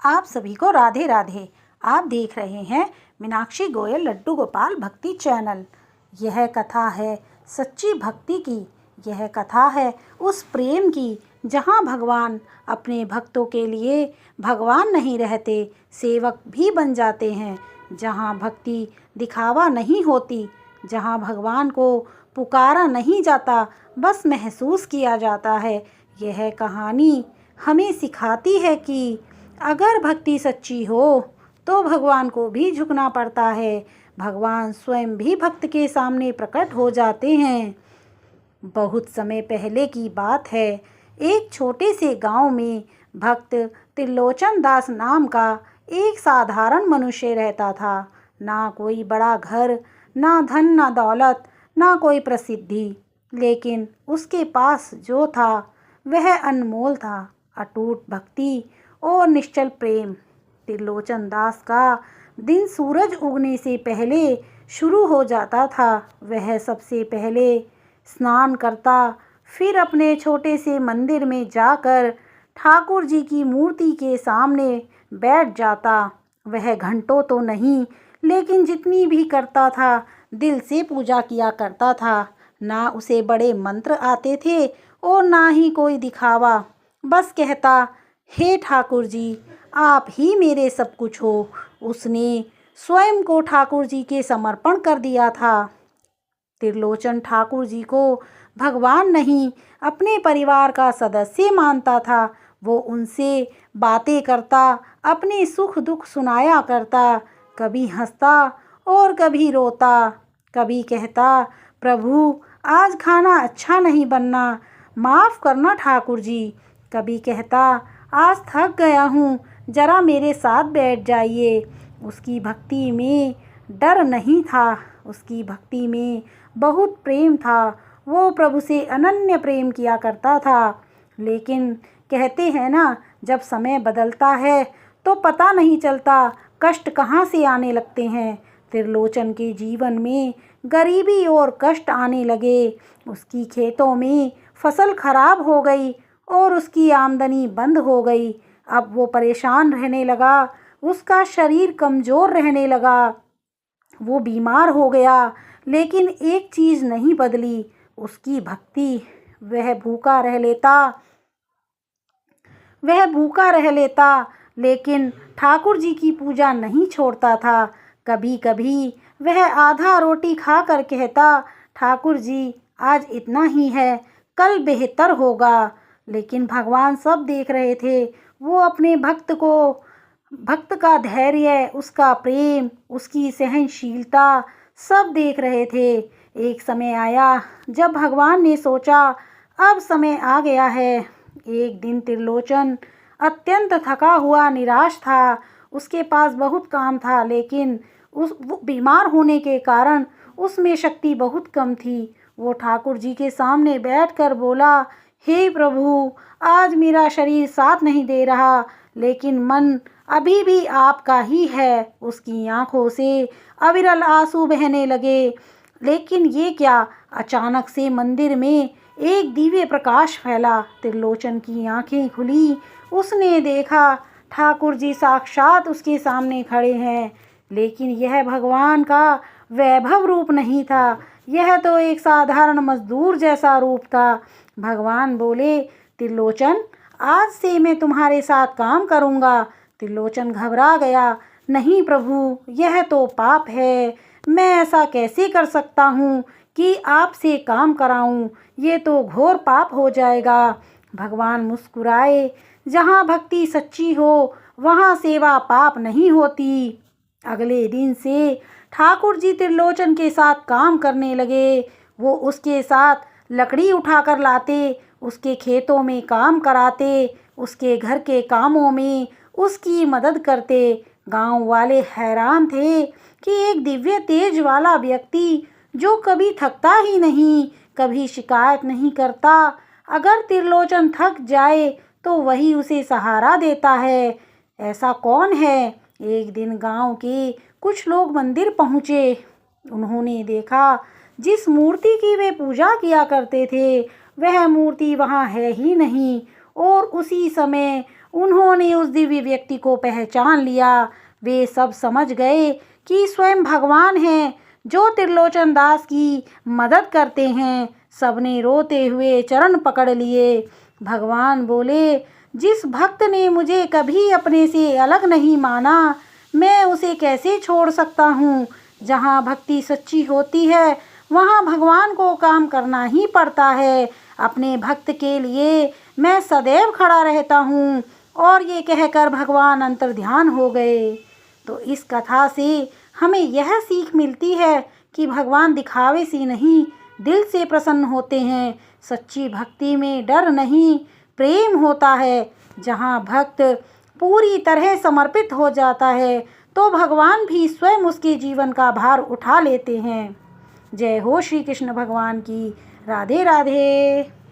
आप सभी को राधे राधे। आप देख रहे हैं मीनाक्षी गोयल लड्डू गोपाल भक्ति चैनल। यह कथा है सच्ची भक्ति की। यह कथा है उस प्रेम की जहाँ भगवान अपने भक्तों के लिए भगवान नहीं रहते, सेवक भी बन जाते हैं। जहाँ भक्ति दिखावा नहीं होती, जहाँ भगवान को पुकारा नहीं जाता, बस महसूस किया जाता है। यह कहानी हमें सिखाती है कि अगर भक्ति सच्ची हो तो भगवान को भी झुकना पड़ता है। भगवान स्वयं भी भक्त के सामने प्रकट हो जाते हैं। बहुत समय पहले की बात है। एक छोटे से गांव में भक्त त्रिलोचन दास नाम का एक साधारण मनुष्य रहता था। ना कोई बड़ा घर, ना धन, ना दौलत, ना कोई प्रसिद्धि, लेकिन उसके पास जो था वह अनमोल था, अटूट भक्ति और निश्चल प्रेम। त्रिलोचन दास का दिन सूरज उगने से पहले शुरू हो जाता था। वह सबसे पहले स्नान करता, फिर अपने छोटे से मंदिर में जाकर ठाकुर जी की मूर्ति के सामने बैठ जाता। वह घंटों तो नहीं, लेकिन जितनी भी करता था दिल से पूजा किया करता था। ना उसे बड़े मंत्र आते थे और ना ही कोई दिखावा। बस कहता, हे ठाकुर जी, आप ही मेरे सब कुछ हो। उसने स्वयं को ठाकुर जी के समर्पण कर दिया था। त्रिलोचन ठाकुर जी को भगवान नहीं, अपने परिवार का सदस्य मानता था। वो उनसे बातें करता, अपने सुख दुख सुनाया करता। कभी हंसता और कभी रोता। कभी कहता, प्रभु आज खाना अच्छा नहीं बनना, माफ़ करना ठाकुर जी। कभी कहता, आज थक गया हूँ, जरा मेरे साथ बैठ जाइए। उसकी भक्ति में डर नहीं था, उसकी भक्ति में बहुत प्रेम था। वो प्रभु से अनन्य प्रेम किया करता था। लेकिन कहते हैं ना, जब समय बदलता है तो पता नहीं चलता कष्ट कहाँ से आने लगते हैं। त्रिलोचन के जीवन में गरीबी और कष्ट आने लगे। उसकी खेतों में फसल खराब हो गई और उसकी आमदनी बंद हो गई। अब वो परेशान रहने लगा, उसका शरीर कमज़ोर रहने लगा, वो बीमार हो गया। लेकिन एक चीज़ नहीं बदली, उसकी भक्ति। वह भूखा रह लेता, लेकिन ठाकुर जी की पूजा नहीं छोड़ता था। कभी कभी वह आधा रोटी खाकर कहता, ठाकुर जी आज इतना ही है, कल बेहतर होगा। लेकिन भगवान सब देख रहे थे। वो अपने भक्त का धैर्य, उसका प्रेम, उसकी सहनशीलता सब देख रहे थे। एक समय आया जब भगवान ने सोचा अब समय आ गया है। एक दिन त्रिलोचन अत्यंत थका हुआ निराश था। उसके पास बहुत काम था, लेकिन वो बीमार होने के कारण उसमें शक्ति बहुत कम थी। वो ठाकुर जी के सामने बैठकर बोला, हे प्रभु, आज मेरा शरीर साथ नहीं दे रहा, लेकिन मन अभी भी आपका ही है। उसकी आंखों से अविरल आंसू बहने लगे। लेकिन ये क्या, अचानक से मंदिर में एक दिव्य प्रकाश फैला। त्रिलोचन की आंखें खुली। उसने देखा ठाकुर जी साक्षात उसके सामने खड़े हैं। लेकिन यह भगवान का वैभव रूप नहीं था, यह तो एक साधारण मजदूर जैसा रूप था। भगवान बोले, त्रिलोचन आज से मैं तुम्हारे साथ काम करूँगा। त्रिलोचन घबरा गया, नहीं प्रभु, यह तो पाप है। मैं ऐसा कैसे कर सकता हूँ कि आपसे काम कराऊँ, ये तो घोर पाप हो जाएगा। भगवान मुस्कुराए, जहाँ भक्ति सच्ची हो वहाँ सेवा पाप नहीं होती। अगले दिन से ठाकुर जी त्रिलोचन के साथ काम करने लगे। वो उसके साथ लकड़ी उठाकर लाते, उसके खेतों में काम कराते, उसके घर के कामों में उसकी मदद करते। गांव वाले हैरान थे कि एक दिव्य तेज वाला व्यक्ति जो कभी थकता ही नहीं, कभी शिकायत नहीं करता, अगर त्रिलोचन थक जाए तो वही उसे सहारा देता है, ऐसा कौन है। एक दिन गांव के कुछ लोग मंदिर पहुँचे। उन्होंने देखा जिस मूर्ति की वे पूजा किया करते थे वह मूर्ति वहाँ है ही नहीं। और उसी समय उन्होंने उस दिव्य व्यक्ति को पहचान लिया। वे सब समझ गए कि स्वयं भगवान हैं जो त्रिलोचन दास की मदद करते हैं। सबने रोते हुए चरण पकड़ लिए। भगवान बोले, जिस भक्त ने मुझे कभी अपने से अलग नहीं माना, मैं उसे कैसे छोड़ सकता हूँ। जहाँ भक्ति सच्ची होती है वहाँ भगवान को काम करना ही पड़ता है। अपने भक्त के लिए मैं सदैव खड़ा रहता हूँ। और ये कहकर भगवान अंतर्ध्यान हो गए। तो इस कथा से हमें यह सीख मिलती है कि भगवान दिखावे से नहीं, दिल से प्रसन्न होते हैं। सच्ची भक्ति में डर नहीं, प्रेम होता है। जहाँ भक्त पूरी तरह समर्पित हो जाता है तो भगवान भी स्वयं उसके जीवन का भार उठा लेते हैं। जय हो श्री कृष्ण भगवान की। राधे राधे।